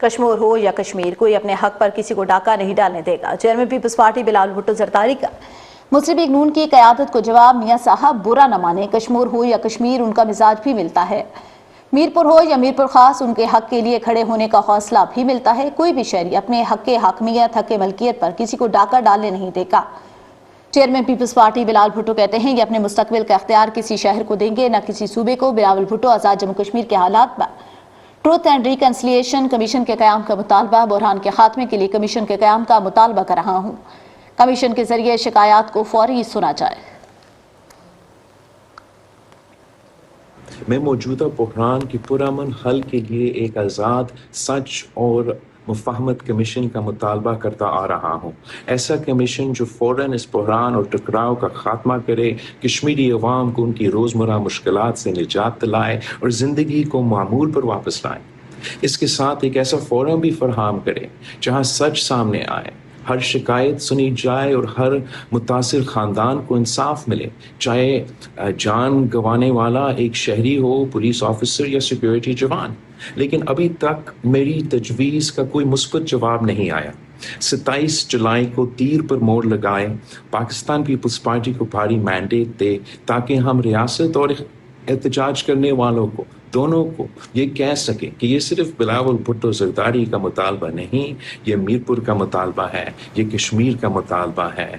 کشمور ہو یا کشمیر، کوئی اپنے حق پر کسی کو ڈاکہ نہیں ڈالنے دے گا۔ چیئرمین پیپلز پارٹی بلاول بھٹو زرداری کا مسلم لیگ نون کی قیادت کو جواب، میاں صاحب برا نہ مانے، کشمور ہو یا کشمیر ان کا مزاج بھی ملتا ہے، میرپور ہو یا میرپور خاص ان کے حق کے لیے کھڑے ہونے کا حوصلہ بھی ملتا ہے، کوئی بھی شہری اپنے حق حاکمیت حق ملکیت پر کسی کو ڈاکہ ڈالنے نہیں دے گا۔ چیئرمین پیپلز پارٹی بلاول بھٹو کہتے ہیں یہ اپنے مستقبل کا اختیار کسی شہر کو دیں گے نہ کسی صوبے کو۔ بلاول بھٹو آزاد جموں کشمیر کے حالات پر ٹروتھ اینڈ ریکنسیلیشن کمیشن کے قیام کا مطالبہ، بحران کے خاتمے کے لیے کمیشن کے قیام کا مطالبہ کر رہا ہوں، کمیشن کے ذریعے شکایات کو فوری سنا جائے۔ میں موجودہ بحران کے پرامن حل کے لیے ایک آزاد، سچ اور مفاہمت کمیشن کا مطالبہ کرتا آ رہا ہوں۔ ایسا کمیشن جو فوراً اس بحران اور ٹکراؤ کا خاتمہ کرے، کشمیری عوام کو ان کی روزمرہ مشکلات سے نجات دلائے اور زندگی کو معمول پر واپس لائے۔ اس کے ساتھ ایک ایسا فورم بھی فراہم کرے جہاں سچ سامنے آئے، ہر شکایت سنی جائے اور ہر متاثر خاندان کو انصاف ملے، چاہے جان گنوانے والا ایک شہری ہو، پولیس آفیسر یا سیکیورٹی جوان۔ لیکن ابھی تک میری تجویز کا کوئی مثبت جواب نہیں آیا۔ 27 جولائی کو تیر پر موڑ لگائے، پاکستان پیپلز پارٹی کو بھاری مینڈیٹ دے تاکہ ہم ریاست اور احتجاج کرنے والوں کو دونوں کو یہ کہہ سکیں کہ یہ صرف بلاول بھٹو زرداری کا مطالبہ نہیں، یہ میرپور کا مطالبہ ہے، یہ کشمیر کا مطالبہ ہے۔